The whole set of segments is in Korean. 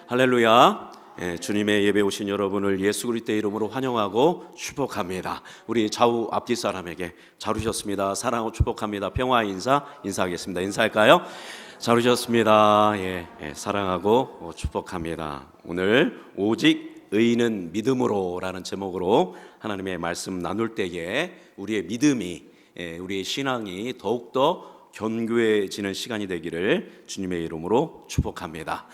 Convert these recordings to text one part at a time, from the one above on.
할렐루야. 주님의 예배 오신 여러분을 예수 그리스도의 이름으로 환영하고 축복합니다. 우리 좌우 앞뒤 사람에게 잘 오셨습니다. 사랑하고 축복합니다. 평화 인사하겠습니다. 인사할까요? 잘 오셨습니다. 사랑하고 축복합니다. 오늘 오직 의인은 믿음으로라는 제목으로 하나님의 말씀 나눌 때에 우리의 믿음이, 우리의 신앙이 더욱더 견고해지는 시간이 되기를 주님의 이름으로 축복합니다.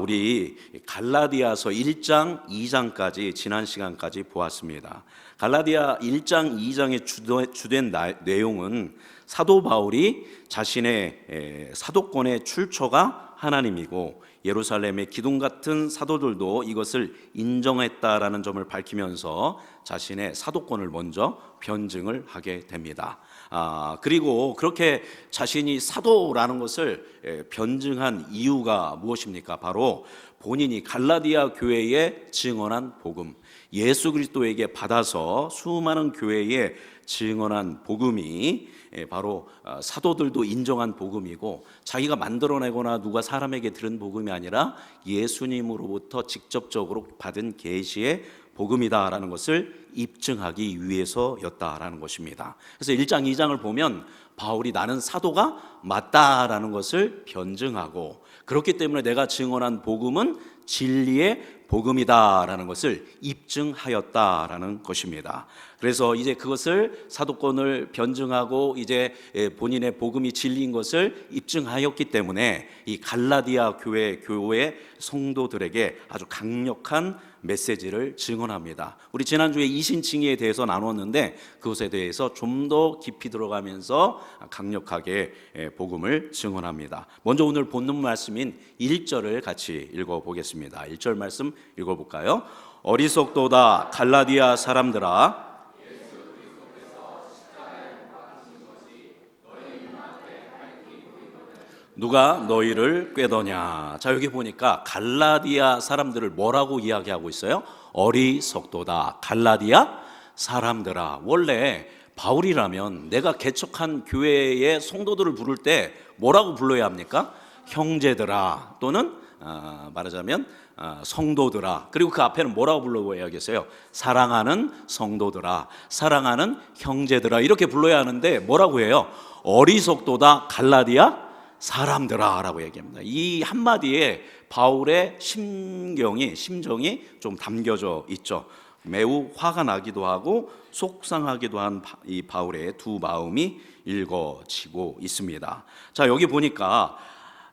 우리 갈라디아서 1장 2장까지 지난 시간까지 보았습니다. 갈라디아 1장 2장의 주된 내용은 사도 바울이 자신의 사도권의 출처가 하나님이고 예루살렘의 기둥 같은 사도들도 이것을 인정했다라는 점을 밝히면서 자신의 사도권을 먼저 변증을 하게 됩니다. 그리고 그렇게 자신이 사도라는 것을 변증한 이유가 무엇입니까? 바로 본인이 갈라디아 교회에 증언한 복음, 예수 그리스도에게 받아서 수많은 교회에 증언한 복음이 바로 사도들도 인정한 복음이고, 자기가 만들어내거나 누가 사람에게 들은 복음이 아니라 예수님으로부터 직접적으로 받은 계시의 복음이다라는 것을 입증하기 위해서였다라는 것입니다. 그래서 1장 2장을 보면 바울이 나는 사도가 맞다라는 것을 변증하고, 그렇기 때문에 내가 증언한 복음은 진리의 복음이다라는 것을 입증하였다라는 것입니다. 그래서 이제 그것을 사도권을 변증하고 이제 본인의 복음이 진리인 것을 입증하였기 때문에 이 갈라디아 교회 성도들에게 아주 강력한 메시지를 증언합니다. 우리 지난주에 이신칭의에 대해서 나눴는데 그것에 대해서 좀 더 깊이 들어가면서 강력하게 복음을 증언합니다. 먼저 오늘 본문 말씀인 1절을 같이 읽어보겠습니다. 1절 말씀 읽어볼까요? 어리석도다 갈라디아 사람들아, 누가 너희를 꾀더냐. 자, 여기 보니까 갈라디아 사람들을 뭐라고 이야기하고 있어요? 어리석도다 갈라디아 사람들아. 원래 바울이라면 내가 개척한 교회의 성도들을 부를 때 뭐라고 불러야 합니까? 형제들아, 또는 말하자면 성도들아. 그리고 그 앞에는 뭐라고 불러야겠어요? 사랑하는 성도들아, 사랑하는 형제들아, 이렇게 불러야 하는데 뭐라고 해요? 어리석도다 갈라디아 사람들아 라고 얘기합니다. 이 한마디에 바울의 심정이 좀 담겨져 있죠. 매우 화가 나기도 하고 속상하기도 한 이 바울의 두 마음이 읽어지고 있습니다. 자, 여기 보니까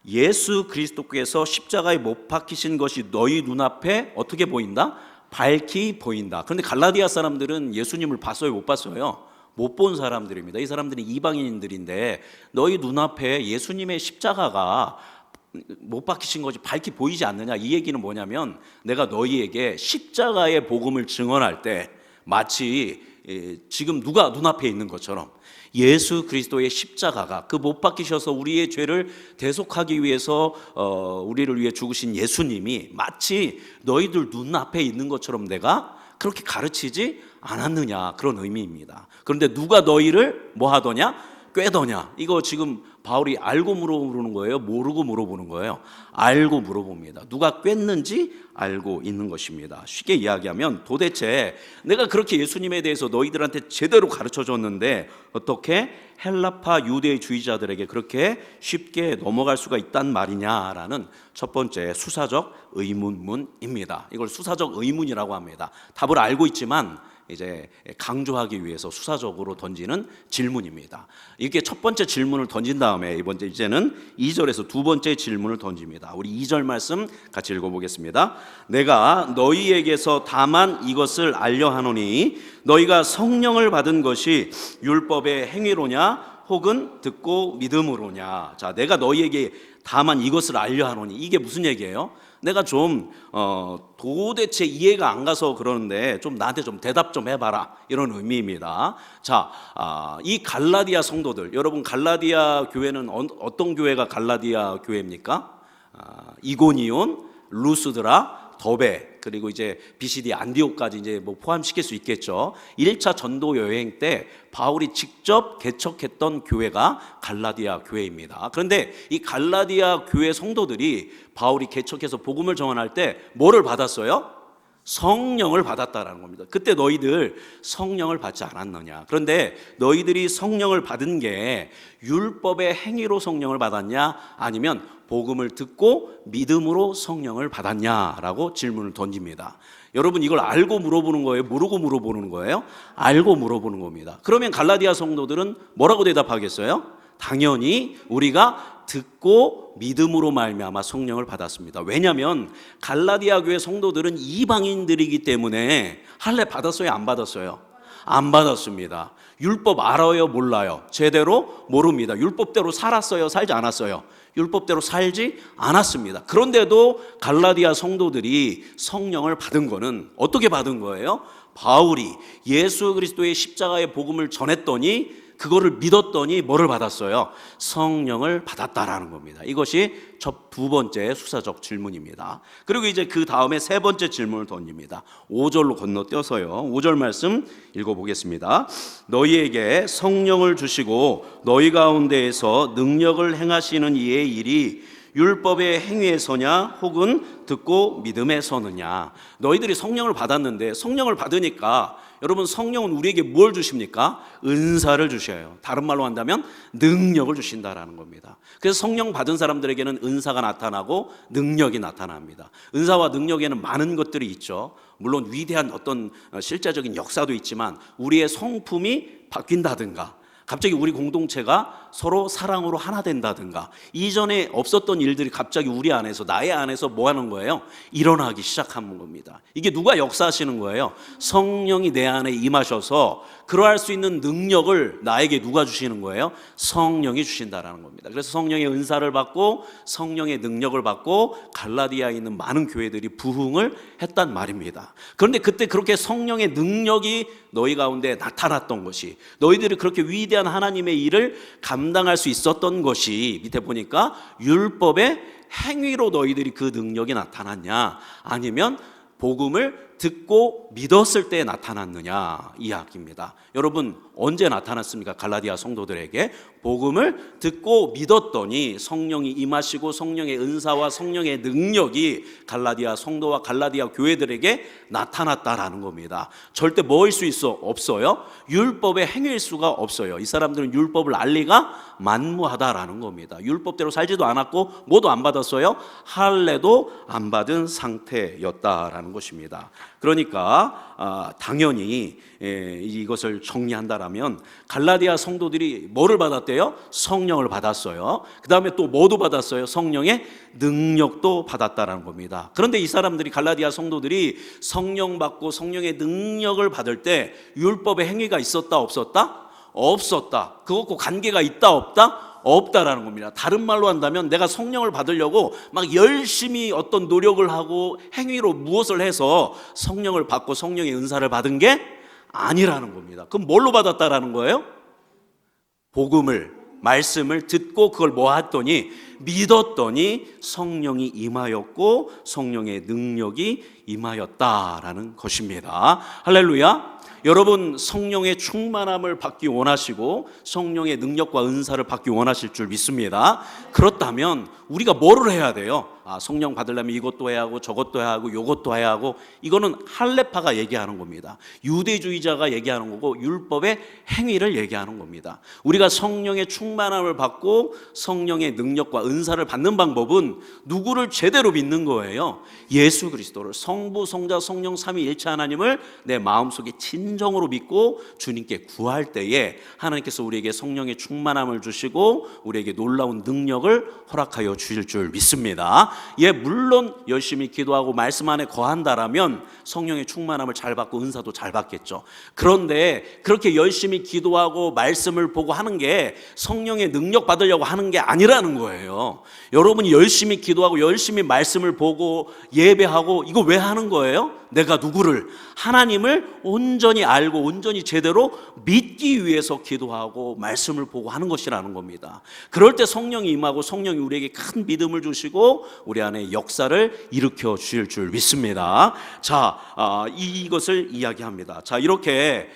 예수 그리스도께서 십자가에 못 박히신 것이 너희 눈앞에 어떻게 보인다? 밝히 보인다. 그런데 갈라디아 사람들은 예수님을 봤어요? 못 봤어요? 못 본 사람들입니다. 이 사람들은 이방인들인데 너희 눈앞에 예수님의 십자가가 못 박히신 것이 밝히 보이지 않느냐, 이 얘기는 뭐냐면 내가 너희에게 십자가의 복음을 증언할 때 마치 지금 누가 눈앞에 있는 것처럼 예수 그리스도의 십자가가, 그 못 박히셔서 우리의 죄를 대속하기 위해서 우리를 위해 죽으신 예수님이 마치 너희들 눈앞에 있는 것처럼 내가 그렇게 가르치지 않았느냐, 그런 의미입니다. 그런데 누가 너희를 뭐 하더냐? 꾀더냐. 이거 지금 바울이 알고 물어보는 거예요? 모르고 물어보는 거예요? 알고 물어봅니다. 누가 꿰는지 알고 있는 것입니다. 쉽게 이야기하면 도대체 내가 그렇게 예수님에 대해서 너희들한테 제대로 가르쳐 줬는데 어떻게 헬라파 유대주의자들에게 그렇게 쉽게 넘어갈 수가 있단 말이냐라는 첫 번째 수사적 의문문입니다. 이걸 수사적 의문이라고 합니다. 답을 알고 있지만 이제 강조하기 위해서 수사적으로 던지는 질문입니다. 이렇게 첫 번째 질문을 던진 다음에 이제는 2절에서 두 번째 질문을 던집니다. 우리 2절 말씀 같이 읽어보겠습니다. 내가 너희에게서 다만 이것을 알려 하노니 너희가 성령을 받은 것이 율법의 행위로냐 혹은 듣고 믿음으로냐. 자, 내가 너희에게 다만 이것을 알려 하노니, 이게 무슨 얘기예요? 내가 좀 도대체 이해가 안 가서 그러는데 좀 나한테 좀 대답 좀 해봐라, 이런 의미입니다. 자, 이 갈라디아 성도들, 여러분 갈라디아 교회는 어떤 교회가 갈라디아 교회입니까? 이고니온, 루스드라, 더베 그리고 이제 BCD 안디옥까지 이제 뭐 포함시킬 수 있겠죠. 1차 전도 여행 때 바울이 직접 개척했던 교회가 갈라디아 교회입니다. 그런데 이 갈라디아 교회 성도들이 바울이 개척해서 복음을 전할 때 뭐를 받았어요? 성령을 받았다라는 겁니다. 그때 너희들 성령을 받지 않았느냐? 그런데 너희들이 성령을 받은 게 율법의 행위로 성령을 받았냐? 아니면 복음을 듣고 믿음으로 성령을 받았냐라고 질문을 던집니다. 여러분 이걸 알고 물어보는 거예요? 모르고 물어보는 거예요? 알고 물어보는 겁니다. 그러면 갈라디아 성도들은 뭐라고 대답하겠어요? 당연히 우리가 듣고 믿음으로 말미암아 성령을 받았습니다. 왜냐하면 갈라디아 교회 성도들은 이방인들이기 때문에 할례 받았어요? 안 받았어요? 안 받았습니다. 율법 알아요? 몰라요? 제대로 모릅니다. 율법대로 살았어요? 살지 않았어요? 율법대로 살지 않았습니다. 그런데도 갈라디아 성도들이 성령을 받은 거는 어떻게 받은 거예요? 바울이 예수 그리스도의 십자가의 복음을 전했더니 그거를 믿었더니 뭐를 받았어요? 성령을 받았다라는 겁니다. 이것이 첫 두 번째 수사적 질문입니다. 그리고 이제 그 다음에 세 번째 질문을 던집니다. 5절로 건너뛰어서요. 5절 말씀 읽어보겠습니다. 너희에게 성령을 주시고 너희 가운데에서 능력을 행하시는 이의 일이 율법의 행위에서냐 혹은 듣고 믿음에 서느냐. 너희들이 성령을 받았는데 성령을 받으니까 여러분 성령은 우리에게 뭘 주십니까? 은사를 주셔요. 다른 말로 한다면 능력을 주신다라는 겁니다. 그래서 성령 받은 사람들에게는 은사가 나타나고 능력이 나타납니다. 은사와 능력에는 많은 것들이 있죠. 물론 위대한 어떤 실제적인 역사도 있지만 우리의 성품이 바뀐다든가 갑자기 우리 공동체가 서로 사랑으로 하나 된다든가 이전에 없었던 일들이 갑자기 우리 안에서 나의 안에서 뭐 하는 거예요? 일어나기 시작하는 겁니다. 이게 누가 역사하시는 거예요? 성령이 내 안에 임하셔서 그러할 수 있는 능력을 나에게 누가 주시는 거예요? 성령이 주신다라는 겁니다. 그래서 성령의 은사를 받고 성령의 능력을 받고 갈라디아에 있는 많은 교회들이 부흥을 했단 말입니다. 그런데 그때 그렇게 성령의 능력이 너희 가운데 나타났던 것이 너희들이 그렇게 위대한 하나님의 일을 감당할 수 있었던 것이 밑에 보니까 율법의 행위로 너희들이 그 능력이 나타났냐 아니면 복음을 듣고 믿었을 때 나타났느냐 이야기입니다. 여러분 언제 나타났습니까? 갈라디아 성도들에게 복음을 듣고 믿었더니 성령이 임하시고 성령의 은사와 성령의 능력이 갈라디아 성도와 갈라디아 교회들에게 나타났다라는 겁니다. 절대 뭐일 수 있어? 없어요. 율법의 행위일 수가 없어요. 이 사람들은 율법을 알 리가 만무하다라는 겁니다. 율법대로 살지도 않았고 뭐도 안 받았어요? 할례도 안 받은 상태였다라는 것입니다. 그러니까 당연히 이것을 정리한다라면 갈라디아 성도들이 뭐를 받았대요? 성령을 받았어요. 그 다음에 또 뭐도 받았어요? 성령의 능력도 받았다라는 겁니다. 그런데 이 사람들이 갈라디아 성도들이 성령 받고 성령의 능력을 받을 때 율법의 행위가 있었다 없었다? 없었다. 그것과 관계가 있다 없다? 없다라는 겁니다. 다른 말로 한다면 내가 성령을 받으려고 막 열심히 어떤 노력을 하고 행위로 무엇을 해서 성령을 받고 성령의 은사를 받은 게 아니라는 겁니다. 그럼 뭘로 받았다라는 거예요? 복음을 말씀을 듣고 그걸 뭐 했더니 믿었더니 성령이 임하였고 성령의 능력이 임하였다라는 것입니다. 할렐루야. 여러분 성령의 충만함을 받기 원하시고 성령의 능력과 은사를 받기 원하실 줄 믿습니다. 그렇다면 우리가 뭐를 해야 돼요? 성령 받으려면 이것도 해야 하고 저것도 해야 하고 요것도 해야 하고 이거는 할례파가 얘기하는 겁니다. 유대주의자가 얘기하는 거고 율법의 행위를 얘기하는 겁니다. 우리가 성령의 충만함을 받고 성령의 능력과 은사를 받는 방법은 누구를 제대로 믿는 거예요? 예수 그리스도를 성부 성자 성령 삼위일체 하나님을 내 마음속에 진정으로 믿고 주님께 구할 때에 하나님께서 우리에게 성령의 충만함을 주시고 우리에게 놀라운 능력을 허락하여 주실 줄 믿습니다. 물론 열심히 기도하고 말씀 안에 거한다라면 성령의 충만함을 잘 받고 은사도 잘 받겠죠. 그런데 그렇게 열심히 기도하고 말씀을 보고 하는 게 성령의 능력 받으려고 하는 게 아니라는 거예요. 여러분이 열심히 기도하고 열심히 말씀을 보고 예배하고 이거 왜 하는 거예요? 내가 누구를? 하나님을 온전히 알고 온전히 제대로 믿기 위해서 기도하고 말씀을 보고 하는 것이라는 겁니다. 그럴 때 성령이 임하고 성령이 우리에게 큰 믿음을 주시고 우리 안에 역사를 일으켜 주실 줄 믿습니다. 자, 이것을 이야기합니다. 자, 이렇게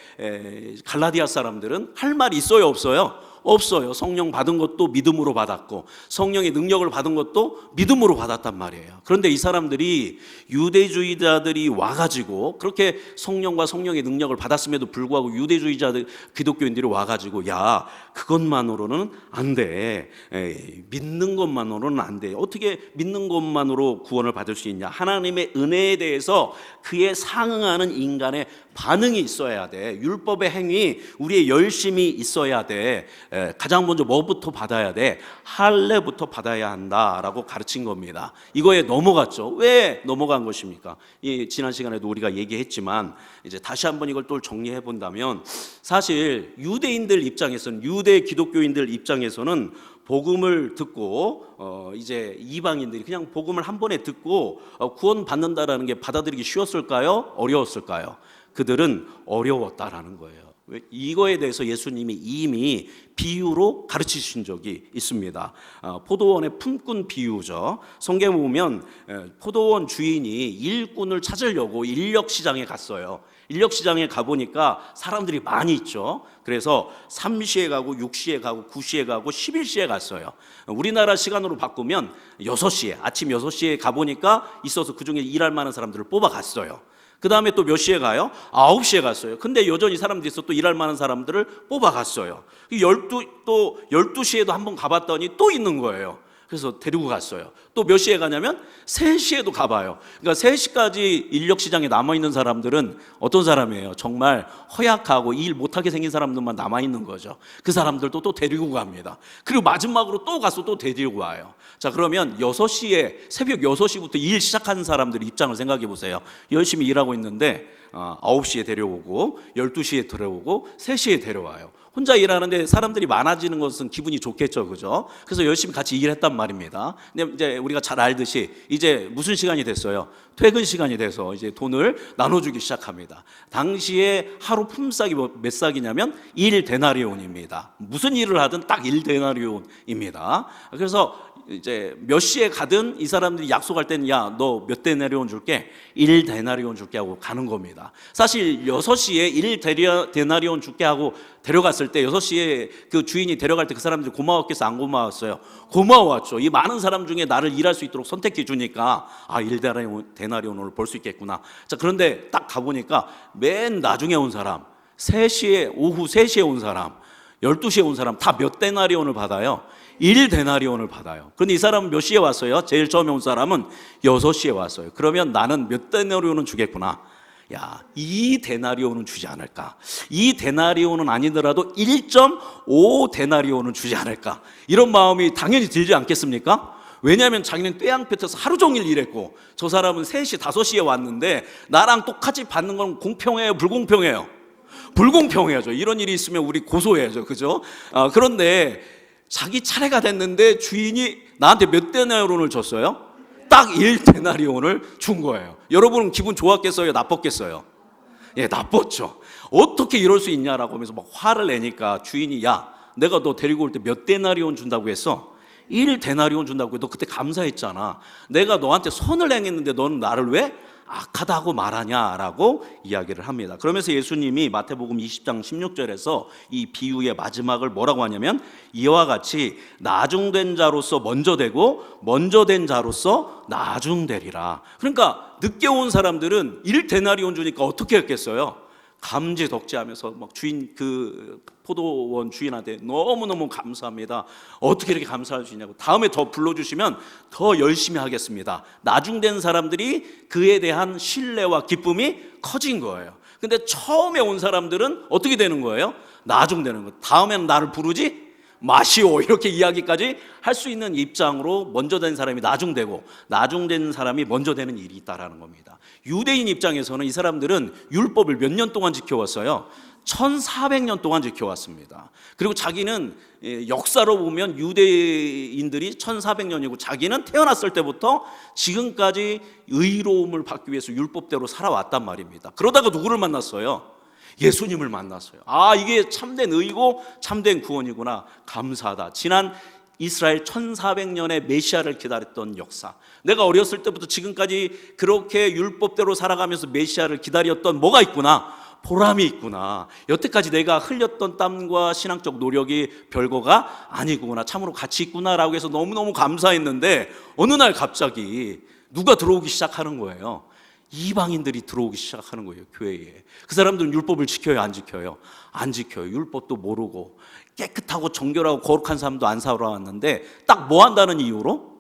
갈라디아 사람들은 할 말이 있어요, 없어요? 없어요. 성령 받은 것도 믿음으로 받았고 성령의 능력을 받은 것도 믿음으로 받았단 말이에요. 그런데 이 사람들이 유대주의자들이 와가지고 그렇게 성령과 성령의 능력을 받았음에도 불구하고 유대주의자들 기독교인들이 와가지고 야, 그것만으로는 안 돼. 믿는 것만으로는 안 돼. 어떻게 믿는 것만으로 구원을 받을 수 있냐? 하나님의 은혜에 대해서 그에 상응하는 인간의 반응이 있어야 돼. 율법의 행위, 우리의 열심이 있어야 돼. 가장 먼저 뭐부터 받아야 돼? 할례부터 받아야 한다라고 가르친 겁니다. 이거에 넘어갔죠. 왜 넘어간 것입니까? 지난 시간에도 우리가 얘기했지만 이제 다시 한번 이걸 또 정리해 본다면 사실 유대인들 입장에서는, 유대 기독교인들 입장에서는 복음을 듣고 이제 이방인들이 그냥 복음을 한 번에 듣고 구원 받는다라는 게 받아들이기 쉬웠을까요? 어려웠을까요? 그들은 어려웠다라는 거예요. 이거에 대해서 예수님이 이미 비유로 가르치신 적이 있습니다. 포도원의 품꾼 비유죠. 성경에 보면 포도원 주인이 일꾼을 찾으려고 인력시장에 갔어요. 인력시장에 가보니까 사람들이 많이 있죠. 그래서 3시에 가고 6시에 가고 9시에 가고 11시에 갔어요. 우리나라 시간으로 바꾸면 6시에, 아침 6시에 가보니까 있어서 그중에 일할 만한 사람들을 뽑아갔어요. 그 다음에 또 몇 시에 가요? 9시에 갔어요. 근데 여전히 사람들이 있어 또 일할 만한 사람들을 뽑아갔어요. 12시에도 한번 가봤더니 또 있는 거예요. 그래서 데리고 갔어요. 또 몇 시에 가냐면 3시에도 가봐요. 그러니까 3시까지 인력시장에 남아있는 사람들은 어떤 사람이에요? 정말 허약하고 일 못하게 생긴 사람들만 남아있는 거죠. 그 사람들도 또 데리고 갑니다. 그리고 마지막으로 또 가서 또 데리고 와요. 자, 그러면 6시에, 새벽 6시부터 일 시작하는 사람들의 입장을 생각해 보세요. 열심히 일하고 있는데 9시에 데려오고 12시에 데려오고 3시에 데려와요. 혼자 일하는데 사람들이 많아지는 것은 기분이 좋겠죠, 그죠? 그래서 열심히 같이 일했단 말입니다. 근데 이제 우리가 잘 알듯이 이제 무슨 시간이 됐어요? 퇴근 시간이 돼서 이제 돈을 나눠주기 시작합니다. 당시에 하루 품삯이 몇 싹이냐면 1데나리온입니다. 무슨 일을 하든 딱 1데나리온입니다. 그래서 이제 몇 시에 가든 이 사람들이 약속할 때는 야, 너 몇 데나리온 줄게? 1데나리온 줄게 하고 가는 겁니다. 사실 6시에 1데나리온 줄게 하고 데려갔을 때 6시에 그 주인이 데려갈 때 그 사람들이 고마웠겠어, 안 고마웠어요? 고마웠죠. 이 많은 사람 중에 나를 일할 수 있도록 선택해 주니까 1데나리온을 벌 수 있겠구나. 자, 그런데 딱 가보니까 맨 나중에 온 사람, 오후 3시에 온 사람, 12시에 온 사람 다 몇 데나리온을 받아요? 1데나리온을 받아요. 그런데 이 사람은 몇 시에 왔어요? 제일 처음에 온 사람은 6시에 왔어요. 그러면 나는 몇 데나리온은 주겠구나. 야, 2데나리온은 주지 않을까? 2데나리온은 아니더라도 1.5데나리온은 주지 않을까? 이런 마음이 당연히 들지 않겠습니까? 왜냐하면 자기는 떼양볕에서 하루 종일 일했고 저 사람은 3시, 5시에 왔는데 나랑 똑같이 받는 건 공평해요? 불공평해요? 불공평해야죠. 이런 일이 있으면 우리 고소해야죠. 그죠? 그런데 자기 차례가 됐는데 주인이 나한테 몇 데나리온을 줬어요? 딱 1데나리온을 준 거예요. 여러분은 기분 좋았겠어요? 나빴겠어요? 예, 나빴죠. 어떻게 이럴 수 있냐라고 하면서 막 화를 내니까 주인이 야, 내가 너 데리고 올 때 몇 데나리온 준다고 했어? 1데나리온 준다고. 너 그때 감사했잖아. 내가 너한테 선을 행했는데 너는 나를 왜 악하다고 말하냐라고 이야기를 합니다. 그러면서 예수님이 마태복음 20장 16절에서 이 비유의 마지막을 뭐라고 하냐면 이와 같이 나중된 자로서 먼저 되고 먼저 된 자로서 나중되리라. 그러니까 늦게 온 사람들은 1데나리온 주니까 어떻게 했겠어요? 감지덕지하면서 막 주인, 그 포도원 주인한테 너무너무 감사합니다. 어떻게 이렇게 감사할 수 있냐고. 다음에 더 불러주시면 더 열심히 하겠습니다. 나중된 사람들이 그에 대한 신뢰와 기쁨이 커진 거예요. 근데 처음에 온 사람들은 어떻게 되는 거예요? 나중되는 거예요. 다음에는 나를 부르지 마시오, 이렇게 이야기까지 할 수 있는 입장으로 먼저 된 사람이 나중되고 나중된 사람이 먼저 되는 일이 있다라는 겁니다. 유대인 입장에서는 이 사람들은 율법을 몇 년 동안 지켜왔어요? 1400년 동안 지켜왔습니다. 그리고 자기는 역사로 보면 유대인들이 1400년이고 자기는 태어났을 때부터 지금까지 의로움을 받기 위해서 율법대로 살아왔단 말입니다. 그러다가 누구를 만났어요? 예수님을 만났어요. 이게 참된 의고 참된 구원이구나. 감사하다. 지난 이스라엘 1400년의 메시아를 기다렸던 역사, 내가 어렸을 때부터 지금까지 그렇게 율법대로 살아가면서 메시아를 기다렸던 뭐가 있구나, 보람이 있구나, 여태까지 내가 흘렸던 땀과 신앙적 노력이 별거가 아니구나, 참으로 가치 있구나라고 해서 너무너무 감사했는데 어느 날 갑자기 누가 들어오기 시작하는 거예요. 이방인들이 들어오기 시작하는 거예요, 교회에. 그 사람들은 율법을 지켜요, 안 지켜요? 안 지켜요. 율법도 모르고 깨끗하고 정결하고 거룩한 사람도 안 살아왔는데 딱 뭐 한다는 이유로?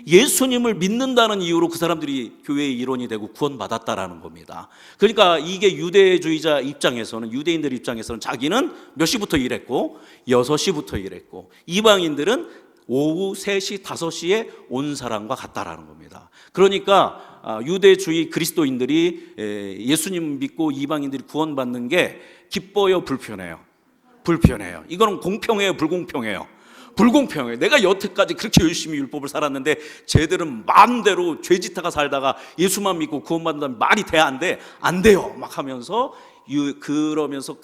예수님을 믿는다는 이유로 그 사람들이 교회의 일원이 되고 구원받았다라는 겁니다. 그러니까 이게 유대주의자 입장에서는, 유대인들 입장에서는 자기는 몇 시부터 일했고 6시부터 일했고, 이방인들은 오후 3시, 5시에 온 사람과 같다라는 겁니다. 그러니까 유대주의 그리스도인들이 예수님 믿고 이방인들이 구원받는 게 기뻐요, 불편해요? 불편해요. 이거는 공평해요, 불공평해요? 불공평해요. 내가 여태까지 그렇게 열심히 율법을 살았는데 쟤들은 마음대로 죄짓다가 살다가 예수만 믿고 구원받는다면 말이 돼, 안 돼? 안 돼요 막 하면서, 그러면서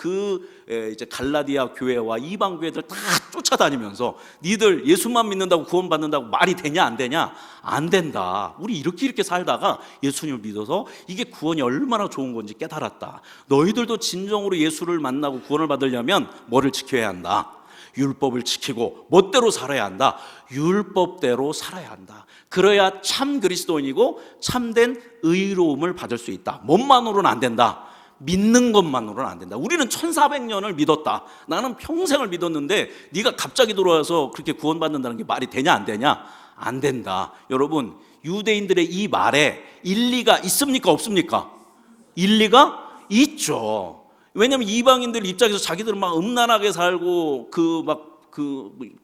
이제 갈라디아 교회와 이방 교회들 다 쫓아다니면서 니들 예수만 믿는다고 구원받는다고 말이 되냐 안 되냐? 안 된다. 우리 이렇게 살다가 예수님을 믿어서 이게 구원이 얼마나 좋은 건지 깨달았다. 너희들도 진정으로 예수를 만나고 구원을 받으려면 뭐를 지켜야 한다? 율법을 지키고 멋대로 살아야 한다. 율법대로 살아야 한다. 그래야 참 그리스도인이고 참된 의로움을 받을 수 있다. 몸만으로는 안 된다. 믿는 것만으로는 안 된다. 우리는 1400년을 믿었다. 나는 평생을 믿었는데 네가 갑자기 들어와서 그렇게 구원받는다는 게 말이 되냐 안 되냐? 안 된다. 여러분, 유대인들의 이 말에 일리가 있습니까 없습니까? 일리가 있죠. 왜냐하면 이방인들 입장에서 자기들은 막 음란하게 살고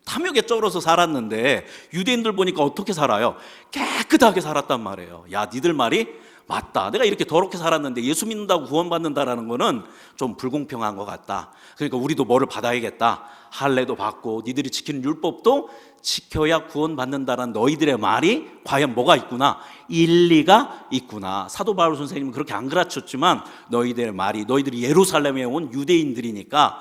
탐욕에 쩔어서 살았는데 유대인들 보니까 어떻게 살아요? 깨끗하게 살았단 말이에요. 야, 니들 말이 맞다. 내가 이렇게 더럽게 살았는데 예수 믿는다고 구원받는다라는 거는 좀 불공평한 것 같다. 그러니까 우리도 뭐를 받아야겠다. 할례도 받고 니들이 지키는 율법도 지켜야 구원받는다라는 너희들의 말이 과연 뭐가 있구나, 일리가 있구나. 사도 바울 선생님은 그렇게 안 가르쳤지만 너희들의 말이, 너희들이 예루살렘에 온 유대인들이니까,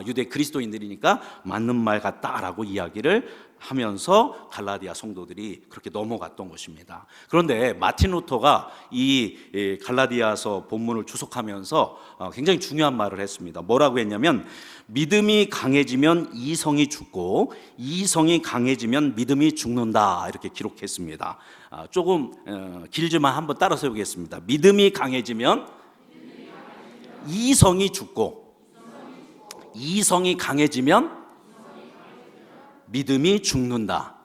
유대 그리스도인들이니까 맞는 말 같다라고 이야기를 하면서 갈라디아 성도들이 그렇게 넘어갔던 것입니다. 그런데 마틴 루터가 이 갈라디아서 본문을 주석하면서 굉장히 중요한 말을 했습니다. 뭐라고 했냐면, 믿음이 강해지면 이성이 죽고 이성이 강해지면 믿음이 죽는다, 이렇게 기록했습니다. 조금 길지만 한번 따라 세우겠습니다. 믿음이 강해지면 이성이 죽고 이성이 강해지면 믿음이 죽는다.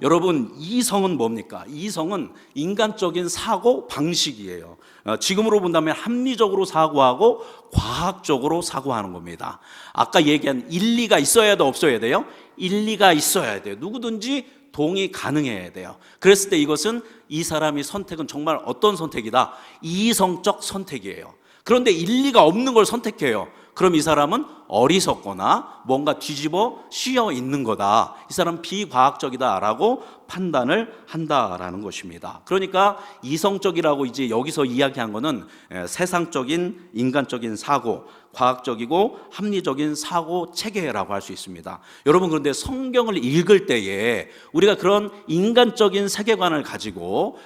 여러분, 이성은 뭡니까? 이성은 인간적인 사고 방식이에요. 지금으로 본다면 합리적으로 사고하고 과학적으로 사고하는 겁니다. 아까 얘기한 일리가 있어야 돼, 없어야 돼요? 일리가 있어야 돼요. 누구든지 동의 가능해야 돼요. 그랬을 때 이것은 이 사람의 선택은 정말 어떤 선택이다? 이성적 선택이에요. 그런데 일리가 없는 걸 선택해요. 그럼 이 사람은 어리석거나 뭔가 뒤집어 씌어 있는 거다. 이 사람은 비과학적이다라고 판단을 한다라는 것입니다. 그러니까 이성적이라고 이제 여기서 이야기한 거는 세상적인 인간적인 사고, 과학적이고 합리적인 사고 체계라고 할 수 있습니다. 여러분, 그런데 성경을 읽을 때에 우리가 그런 인간적인 세계관을 가지고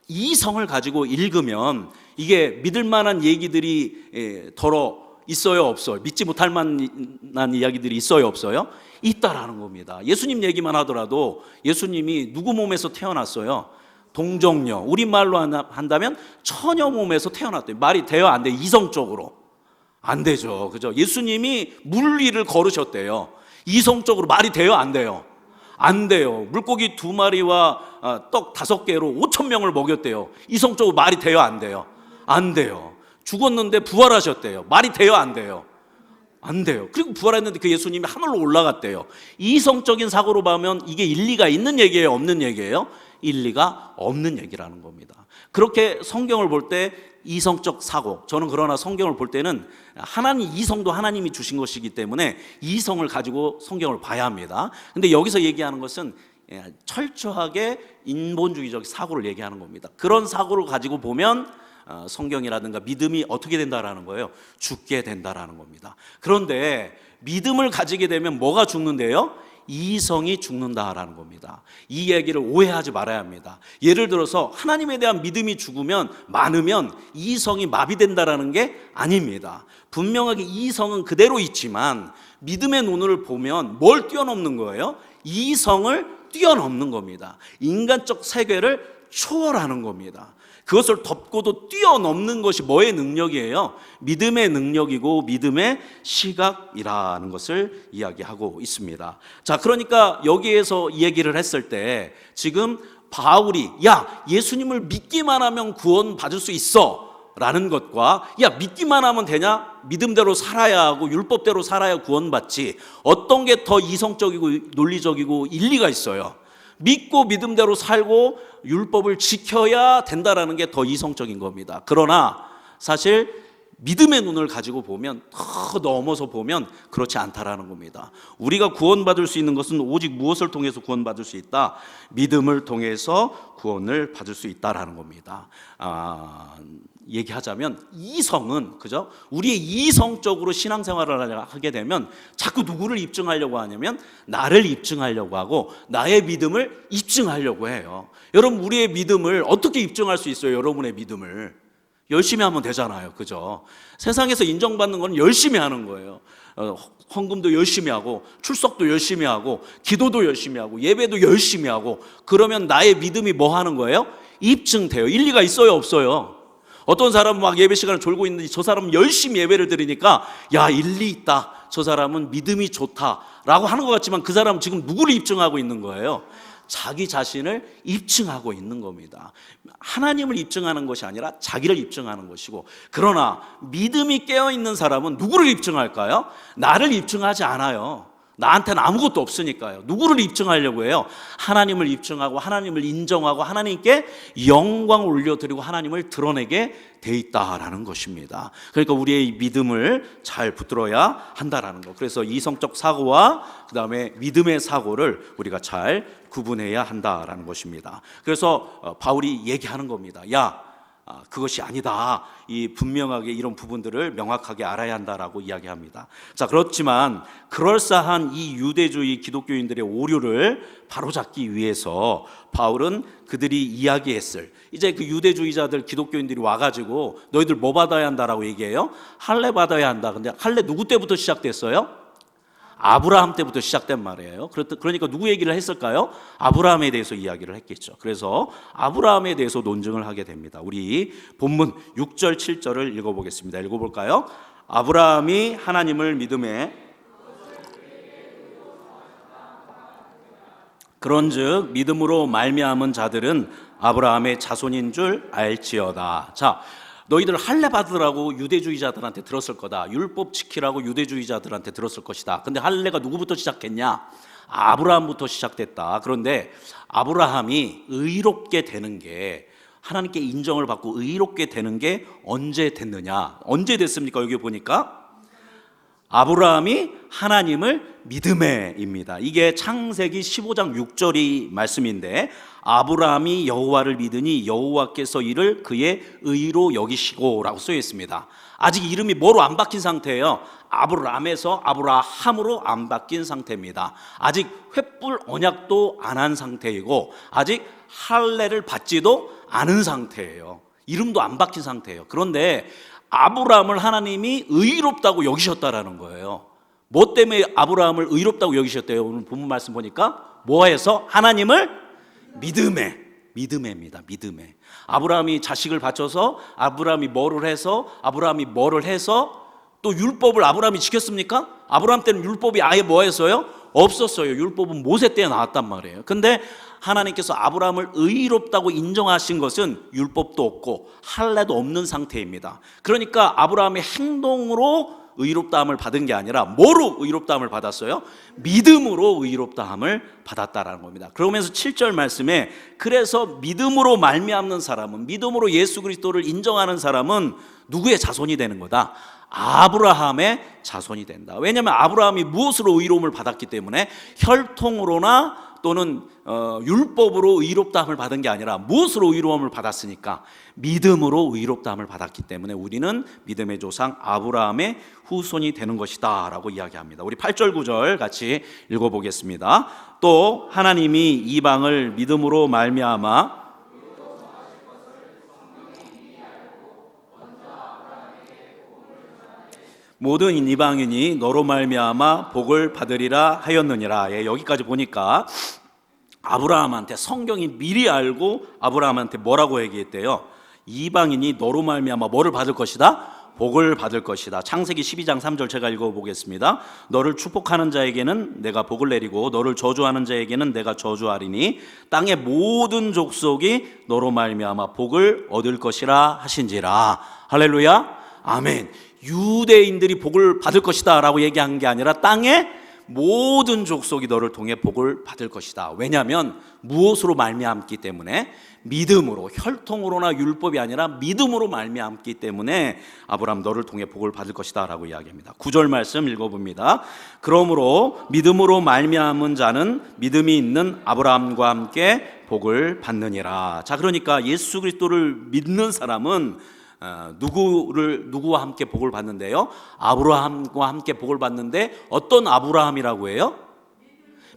이성을 가지고 읽으면 이게 믿을 만한 얘기들이 덜어 있어요, 없어요? 믿지 못할 만한 이야기들이 있어요, 없어요? 있다라는 겁니다. 예수님 얘기만 하더라도 예수님이 누구 몸에서 태어났어요? 동정녀, 우리말로 한다면 처녀 몸에서 태어났대요. 말이 돼요, 안 돼요? 이성적으로 안 되죠, 그죠? 예수님이 물 위를 걸으셨대요. 이성적으로 말이 돼요, 안 돼요? 안 돼요. 물고기 2마리와 떡 5개로 5,000명을 먹였대요. 이성적으로 말이 돼요, 안 돼요? 안 돼요. 죽었는데 부활하셨대요. 말이 돼요, 안 돼요? 안 돼요. 그리고 부활했는데 그 예수님이 하늘로 올라갔대요. 이성적인 사고로 보면 이게 일리가 있는 얘기예요, 없는 얘기예요? 일리가 없는 얘기라는 겁니다. 그렇게 성경을 볼 때 이성적 사고, 저는 그러나 성경을 볼 때는 하나님, 이성도 하나님이 주신 것이기 때문에 이성을 가지고 성경을 봐야 합니다. 근데 여기서 얘기하는 것은 철저하게 인본주의적 사고를 얘기하는 겁니다. 그런 사고를 가지고 보면 성경이라든가 믿음이 어떻게 된다라는 거예요? 죽게 된다라는 겁니다. 그런데 믿음을 가지게 되면 뭐가 죽는데요? 이성이 죽는다라는 겁니다. 이 얘기를 오해하지 말아야 합니다. 예를 들어서 하나님에 대한 믿음이 죽으면 많으면 이성이 마비된다라는 게 아닙니다. 분명하게 이성은 그대로 있지만 믿음의 눈을 보면 뭘 뛰어넘는 거예요? 이성을 뛰어넘는 겁니다. 인간적 세계를 초월하는 겁니다. 그것을 덮고도 뛰어넘는 것이 뭐의 능력이에요? 믿음의 능력이고 믿음의 시각이라는 것을 이야기하고 있습니다. 자, 그러니까 여기에서 이 얘기를 했을 때 지금 바울이 야, 예수님을 믿기만 하면 구원 받을 수 있어 라는 것과 야, 믿기만 하면 되냐? 믿음대로 살아야 하고 율법대로 살아야 구원받지. 어떤 게 더 이성적이고 논리적이고 일리가 있어요? 믿고 믿음대로 살고 율법을 지켜야 된다라는 게 더 이성적인 겁니다. 그러나 사실 믿음의 눈을 가지고 보면 더 넘어서 보면 그렇지 않다라는 겁니다. 우리가 구원받을 수 있는 것은 오직 무엇을 통해서 구원받을 수 있다? 믿음을 통해서 구원을 받을 수 있다라는 겁니다. 얘기하자면 이성은 그죠? 우리의 이성적으로 신앙생활을 하게 되면 자꾸 누구를 입증하려고 하냐면 나를 입증하려고 하고 나의 믿음을 입증하려고 해요. 여러분, 우리의 믿음을 어떻게 입증할 수 있어요? 여러분의 믿음을 열심히 하면 되잖아요, 그죠? 세상에서 인정받는 건 열심히 하는 거예요. 헌금도 열심히 하고 출석도 열심히 하고 기도도 열심히 하고 예배도 열심히 하고 그러면 나의 믿음이 뭐 하는 거예요? 입증돼요. 일리가 있어요, 없어요? 어떤 사람은 막 예배 시간을 졸고 있는데 저 사람은 열심히 예배를 드리니까 야, 일리 있다, 저 사람은 믿음이 좋다라고 하는 것 같지만 그 사람은 지금 누구를 입증하고 있는 거예요? 자기 자신을 입증하고 있는 겁니다. 하나님을 입증하는 것이 아니라 자기를 입증하는 것이고, 그러나 믿음이 깨어있는 사람은 누구를 입증할까요? 나를 입증하지 않아요. 나한테는 아무것도 없으니까요. 누구를 입증하려고 해요? 하나님을 입증하고 하나님을 인정하고 하나님께 영광을 올려드리고 하나님을 드러내게 돼 있다라는 것입니다. 그러니까 우리의 믿음을 잘 붙들어야 한다라는 것. 그래서 이성적 사고와 그 다음에 믿음의 사고를 우리가 잘 구분해야 한다라는 것입니다. 그래서 바울이 얘기하는 겁니다. 야, 그것이 아니다. 이 분명하게 이런 부분들을 명확하게 알아야 한다라고 이야기합니다. 자, 그렇지만 그럴싸한 이 유대주의 기독교인들의 오류를 바로잡기 위해서 바울은 그들이 이야기했을, 이제 그 유대주의자들 기독교인들이 와가지고 너희들 뭐 받아야 한다라고 얘기해요? 할례 받아야 한다. 근데 할례 누구 때부터 시작됐어요? 아브라함 때부터 시작된 말이에요. 그러니까 누구 얘기를 했을까요? 아브라함에 대해서 이야기를 했겠죠. 그래서 아브라함에 대해서 논증을 하게 됩니다. 우리 본문 6절 7절을 읽어보겠습니다. 읽어볼까요? 아브라함이 하나님을 믿음에 그런즉 믿음으로 말미암은 자들은 아브라함의 자손인 줄 알지어다. 자, 너희들 할례 받으라고 유대주의자들한테 들었을 거다. 율법 지키라고 유대주의자들한테 들었을 것이다. 근데 할례가 누구부터 시작했냐? 아브라함부터 시작됐다. 그런데 아브라함이 의롭게 되는 게, 하나님께 인정을 받고 의롭게 되는 게 언제 됐느냐? 언제 됐습니까? 여기 보니까 아브라함이 하나님을 믿음에입니다. 이게 창세기 15장 6절이 말씀인데, 아브라함이 여호와를 믿으니 여호와께서 이를 그의 의로 여기시고 라고 쓰여 있습니다. 아직 이름이 뭐로 안 바뀐 상태예요? 아브라함에서 아브라함으로 안 바뀐 상태입니다. 아직 횃불 언약도 안 한 상태이고 아직 할례를 받지도 않은 상태예요. 이름도 안 바뀐 상태예요. 그런데 아브라함을 하나님이 의롭다고 여기셨다라는 거예요. 뭐 때문에 아브라함을 의롭다고 여기셨대요? 오늘 본문 말씀 보니까 뭐해서? 하나님을 믿음에입니다. 믿음에. 아브라함이 자식을 바쳐서 아브라함이 뭐를 해서 또 율법을 아브라함이 지켰습니까? 아브라함 때는 율법이 아예 뭐했어요? 없었어요. 율법은 모세 때 나왔단 말이에요. 근데 하나님께서 아브라함을 의롭다고 인정하신 것은 율법도 없고 할례도 없는 상태입니다. 그러니까 아브라함의 행동으로 의롭다함을 받은 게 아니라 뭐로 의롭다함을 받았어요? 믿음으로 의롭다함을 받았다라는 겁니다. 그러면서 7절 말씀에 그래서 믿음으로 말미암는 사람은, 믿음으로 예수 그리스도를 인정하는 사람은 누구의 자손이 되는 거다? 아브라함의 자손이 된다. 왜냐하면 아브라함이 무엇으로 의로움을 받았기 때문에 혈통으로나 또는 율법으로 의롭다함을 받은 게 아니라 무엇으로 의로움을 받았으니까? 믿음으로 의롭다함을 받았기 때문에 우리는 믿음의 조상 아브라함의 후손이 되는 것이다 라고 이야기합니다. 우리 8절 9절 같이 읽어보겠습니다. 또 하나님이 이방을 믿음으로 말미암아 모든 이방인이 너로 말미암아 복을 받으리라 하였느니라. 예, 여기까지 보니까 아브라함한테 성경이 미리 알고 아브라함한테 뭐라고 얘기했대요? 이방인이 너로 말미암아 뭐를 받을 것이다? 복을 받을 것이다. 창세기 12장 3절 제가 읽어보겠습니다. 너를 축복하는 자에게는 내가 복을 내리고 너를 저주하는 자에게는 내가 저주하리니 땅의 모든 족속이 너로 말미암아 복을 얻을 것이라 하신지라. 할렐루야, 아멘. 유대인들이 복을 받을 것이다 라고 얘기한 게 아니라 땅의 모든 족속이 너를 통해 복을 받을 것이다. 왜냐하면 무엇으로 말미암기 때문에? 믿음으로, 혈통으로나 율법이 아니라 믿음으로 말미암기 때문에 아브라함 너를 통해 복을 받을 것이다 라고 이야기합니다. 9절 말씀 읽어봅니다. 그러므로 믿음으로 말미암은 자는 믿음이 있는 아브라함과 함께 복을 받느니라. 자, 그러니까 예수 그리스도를 믿는 사람은 누구와 함께 복을 받는데요? 아브라함과 함께 복을 받는데 어떤 아브라함이라고 해요?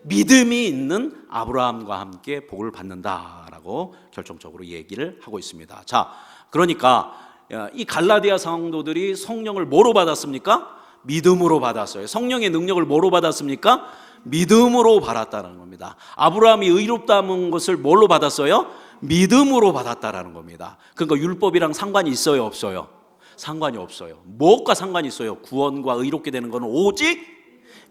믿음이 있는 아브라함과 함께 복을 받는다라고 결정적으로 얘기를 하고 있습니다. 자, 그러니까 이 갈라디아 성도들이 성령을 뭐로 받았습니까? 믿음으로 받았어요. 성령의 능력을 뭐로 받았습니까? 믿음으로 받았다는 겁니다. 아브라함이 의롭다는 것을 뭘로 받았어요? 믿음으로 받았다라는 겁니다. 그러니까 율법이랑 상관이 있어요, 없어요? 상관이 없어요. 무엇과 상관이 있어요? 구원과 의롭게 되는 것은 오직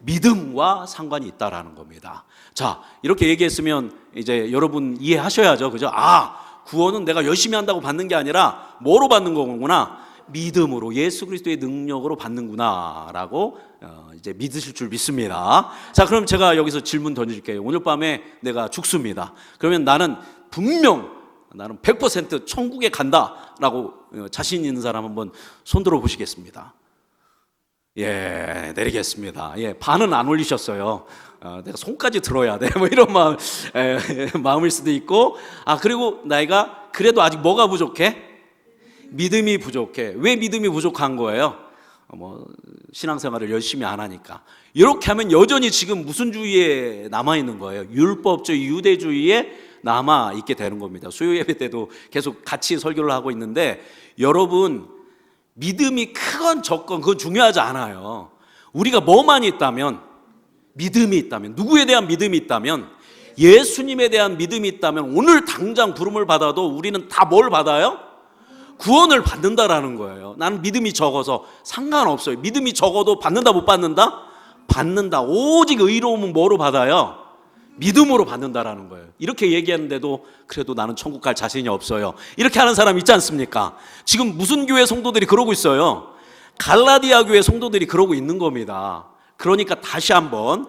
믿음과 상관이 있다라는 겁니다. 자, 이렇게 얘기했으면 이제 여러분 이해하셔야죠, 그죠? 아, 구원은 내가 열심히 한다고 받는 게 아니라 뭐로 받는 거구나? 믿음으로, 예수 그리스도의 능력으로 받는구나라고 이제 믿으실 줄 믿습니다. 자, 그럼 제가 여기서 질문 던질게요. 오늘 밤에 내가 죽습니다. 그러면 나는 100% 천국에 간다라고 자신 있는 사람 한번 손 들어 보시겠습니다. 예, 내리겠습니다. 예, 반은 안 올리셨어요. 내가 손까지 들어야 돼. 뭐 이런 마음일 수도 있고, 그리고 나이가 그래도 아직 뭐가 부족해? 믿음이 부족해. 왜 믿음이 부족한 거예요? 신앙생활을 열심히 안 하니까. 이렇게 하면 여전히 지금 무슨 주의에 남아 있는 거예요? 율법주의, 유대주의에 남아 있게 되는 겁니다. 수요 예배 때도 계속 같이 설교를 하고 있는데, 여러분 믿음이 크건 적건 그건 중요하지 않아요. 우리가 뭐만 있다면, 믿음이 있다면, 누구에 대한 믿음이 있다면, 예수님에 대한 믿음이 있다면 오늘 당장 부름을 받아도 우리는 다 뭘 받아요? 구원을 받는다라는 거예요. 나는 믿음이 적어서 상관없어요. 믿음이 적어도 받는다 못 받는다? 받는다. 오직 의로움은 뭐로 받아요? 믿음으로 받는다라는 거예요. 이렇게 얘기하는데도 그래도 나는 천국 갈 자신이 없어요. 이렇게 하는 사람 있지 않습니까? 지금 무슨 교회 성도들이 그러고 있어요? 갈라디아 교회 성도들이 그러고 있는 겁니다. 그러니까 다시 한번,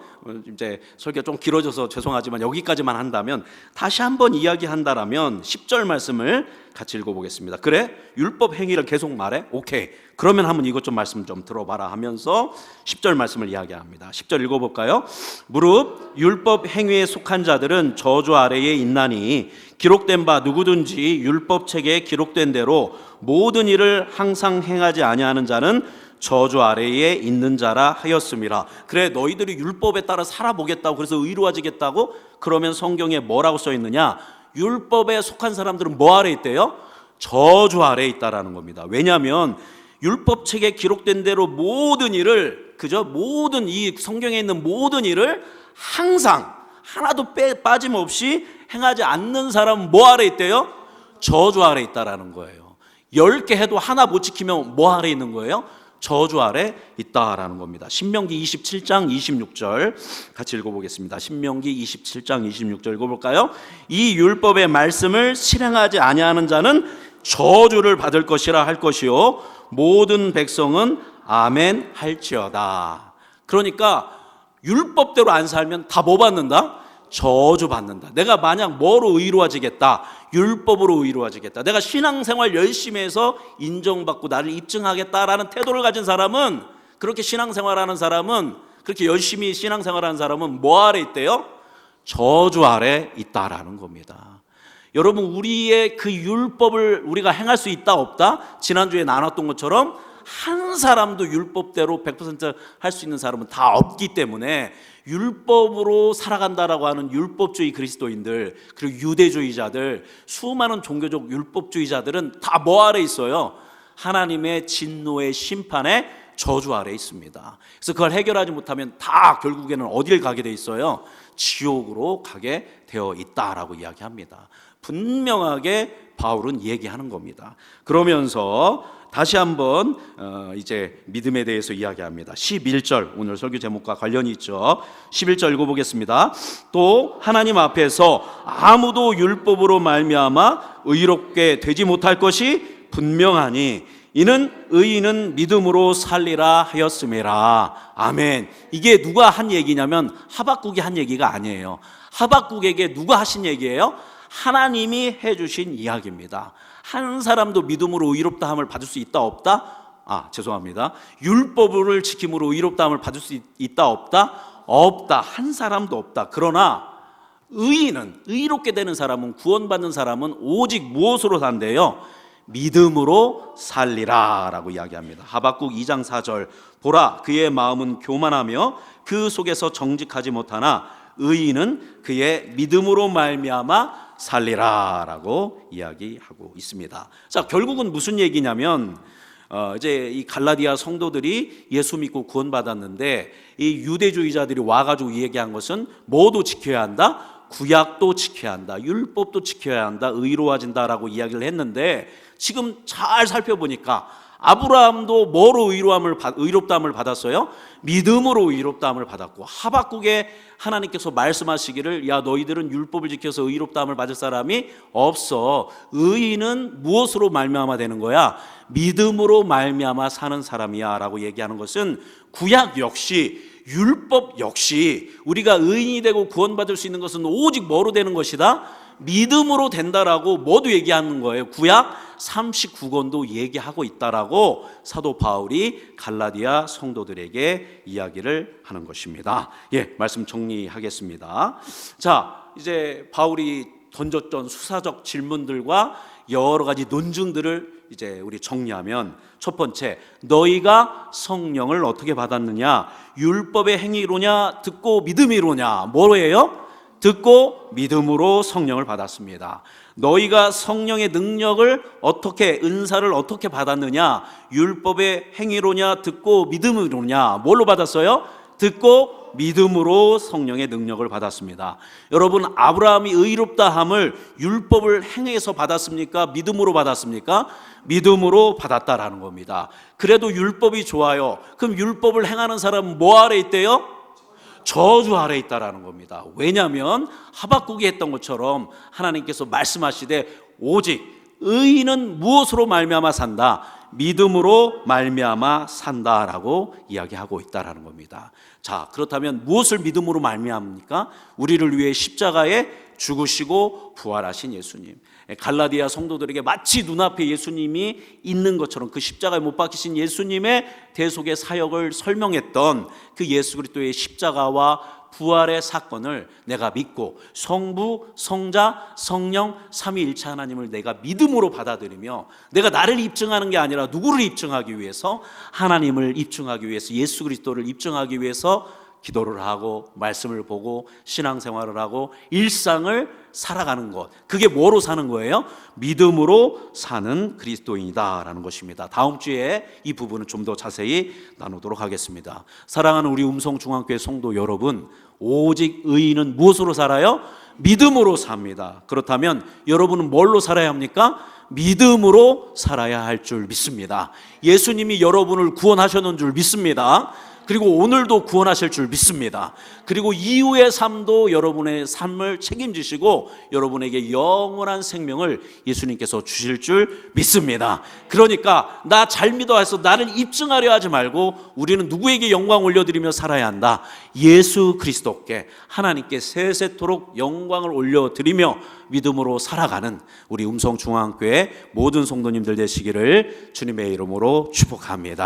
이제 설교가 좀 길어져서 죄송하지만 여기까지만 한다면, 다시 한번 이야기한다라면 10절 말씀을 같이 읽어보겠습니다. 그래? 율법 행위를 계속 말해? 오케이. 그러면 한번 이것 좀 말씀 좀 들어봐라 하면서 10절 말씀을 이야기합니다. 10절 읽어볼까요? 무릇 율법 행위에 속한 자들은 저주 아래에 있나니 기록된 바 누구든지 율법책에 기록된 대로 모든 일을 항상 행하지 아니하는 자는 저주 아래에 있는 자라 하였음이라. 그래, 너희들이 율법에 따라 살아보겠다고, 그래서 의로워지겠다고, 그러면 성경에 뭐라고 써 있느냐? 율법에 속한 사람들은 뭐 아래 있대요? 저주 아래에 있다라는 겁니다. 왜냐하면 율법책에 기록된 대로 모든 일을, 그죠? 모든 이 성경에 있는 모든 일을 항상 하나도 빠짐없이 행하지 않는 사람은 뭐 아래 있대요? 저주 아래 있다라는 거예요. 10개 해도 하나 못 지키면 뭐 아래 있는 거예요? 저주 아래 있다라는 겁니다. 신명기 27장 26절 같이 읽어보겠습니다. 신명기 27장 26절 읽어볼까요? 이 율법의 말씀을 실행하지 아니하는 자는 저주를 받을 것이라 할 것이요 모든 백성은 아멘 할지어다. 그러니까 율법대로 안 살면 다 뭐 받는다? 저주 받는다. 내가 만약 뭐로 의로워지겠다? 율법으로 의로워지겠다. 내가 신앙생활 열심히 해서 인정받고 나를 입증하겠다라는 태도를 가진 사람은, 그렇게 신앙생활하는 사람은, 그렇게 열심히 신앙생활하는 사람은 뭐 아래 있대요? 저주 아래 있다라는 겁니다. 여러분, 우리의 그 율법을 우리가 행할 수 있다 없다? 지난주에 나눴던 것처럼 한 사람도 율법대로 100% 할 수 있는 사람은 다 없기 때문에 율법으로 살아간다라고 하는 율법주의 그리스도인들, 그리고 유대주의자들, 수많은 종교적 율법주의자들은 다 뭐 아래 있어요? 하나님의 진노의 심판의 저주 아래 있습니다. 그래서 그걸 해결하지 못하면 다 결국에는 어디를 가게 돼 있어요? 지옥으로 가게 되어 있다라고 이야기합니다. 분명하게 바울은 얘기하는 겁니다. 그러면서 다시 한번 이제 믿음에 대해서 이야기합니다. 11절, 오늘 설교 제목과 관련이 있죠. 11절 읽어보겠습니다. 또 하나님 앞에서 아무도 율법으로 말미암아 의롭게 되지 못할 것이 분명하니 이는 의인은 믿음으로 살리라 하였음이라. 아멘. 이게 누가 한 얘기냐면 하박국이 한 얘기가 아니에요. 하박국에게 누가 하신 얘기예요? 하나님이 해주신 이야기입니다. 한 사람도 믿음으로 의롭다함을 받을 수 있다 없다? 죄송합니다. 율법을 지킴으로 의롭다함을 받을 수 있다 없다? 없다. 한 사람도 없다. 그러나 의인은, 의롭게 되는 사람은, 구원받는 사람은 오직 무엇으로 산대요? 믿음으로 살리라 라고 이야기합니다. 하박국 2장 4절, 보라 그의 마음은 교만하며 그 속에서 정직하지 못하나 의인은 그의 믿음으로 말미암아 살리라 라고 이야기하고 있습니다. 자, 결국은 무슨 얘기냐면 이제 이 갈라디아 성도들이 예수 믿고 구원받았는데 이 유대주의자들이 와가지고 얘기한 것은 뭐도 지켜야 한다? 구약도 지켜야 한다, 율법도 지켜야 한다, 의로워진다라고 이야기를 했는데 지금 잘 살펴보니까 아브라함도 뭐로 의롭다함을 받았어요? 믿음으로 의롭다함을 받았고, 하박국에 하나님께서 말씀하시기를 야 너희들은 율법을 지켜서 의롭다함을 받을 사람이 없어. 의인은 무엇으로 말미암아 되는 거야? 믿음으로 말미암아 사는 사람이야 라고 얘기하는 것은 구약 역시, 율법 역시 우리가 의인이 되고 구원받을 수 있는 것은 오직 뭐로 되는 것이다? 믿음으로 된다라고 모두 얘기하는 거예요. 구약 39권도 얘기하고 있다라고 사도 바울이 갈라디아 성도들에게 이야기를 하는 것입니다. 말씀 정리하겠습니다. 자, 이제 바울이 던졌던 수사적 질문들과 여러 가지 논증들을 이제 우리 정리하면, 첫 번째, 너희가 성령을 어떻게 받았느냐? 율법의 행위로냐? 듣고 믿음이로냐? 뭐예요? 듣고 믿음으로 성령을 받았습니다. 너희가 성령의 능력을 어떻게, 은사를 어떻게 받았느냐? 율법의 행위로냐? 듣고 믿음으로냐? 뭘로 받았어요? 듣고 믿음으로 성령의 능력을 받았습니다. 여러분, 아브라함이 의롭다함을 율법을 행해서 받았습니까? 믿음으로 받았습니까? 믿음으로 받았다라는 겁니다. 그래도 율법이 좋아요. 그럼 율법을 행하는 사람은 뭐 아래 있대요? 저주 아래 있다라는 겁니다. 왜냐하면 하박국이 했던 것처럼 하나님께서 말씀하시되 오직 의인은 무엇으로 말미암아 산다? 믿음으로 말미암아 산다라고 이야기하고 있다라는 겁니다. 자, 그렇다면 무엇을 믿음으로 말미암습니까? 우리를 위해 십자가에 죽으시고 부활하신 예수님. 갈라디아 성도들에게 마치 눈앞에 예수님이 있는 것처럼 그 십자가에 못 박히신 예수님의 대속의 사역을 설명했던 그 예수 그리스도의 십자가와 부활의 사건을 내가 믿고 성부, 성자, 성령 삼위일체 하나님을 내가 믿음으로 받아들이며, 내가 나를 입증하는 게 아니라 누구를 입증하기 위해서? 하나님을 입증하기 위해서, 예수 그리스도를 입증하기 위해서 기도를 하고 말씀을 보고 신앙생활을 하고 일상을 살아가는 것, 그게 뭐로 사는 거예요? 믿음으로 사는 그리스도인이다라는 것입니다. 다음 주에 이 부분은 좀 더 자세히 나누도록 하겠습니다. 사랑하는 우리 음성중앙교회 성도 여러분, 오직 의인은 무엇으로 살아요? 믿음으로 삽니다. 그렇다면 여러분은 뭘로 살아야 합니까? 믿음으로 살아야 할 줄 믿습니다. 예수님이 여러분을 구원하셨는 줄 믿습니다. 그리고 오늘도 구원하실 줄 믿습니다. 그리고 이후의 삶도 여러분의 삶을 책임지시고 여러분에게 영원한 생명을 예수님께서 주실 줄 믿습니다. 그러니까 나 잘 믿어 해서 나를 입증하려 하지 말고 우리는 누구에게 영광 올려드리며 살아야 한다? 예수 그리스도께, 하나님께 세세토록 영광을 올려드리며 믿음으로 살아가는 우리 음성중앙교회 모든 성도님들 되시기를 주님의 이름으로 축복합니다.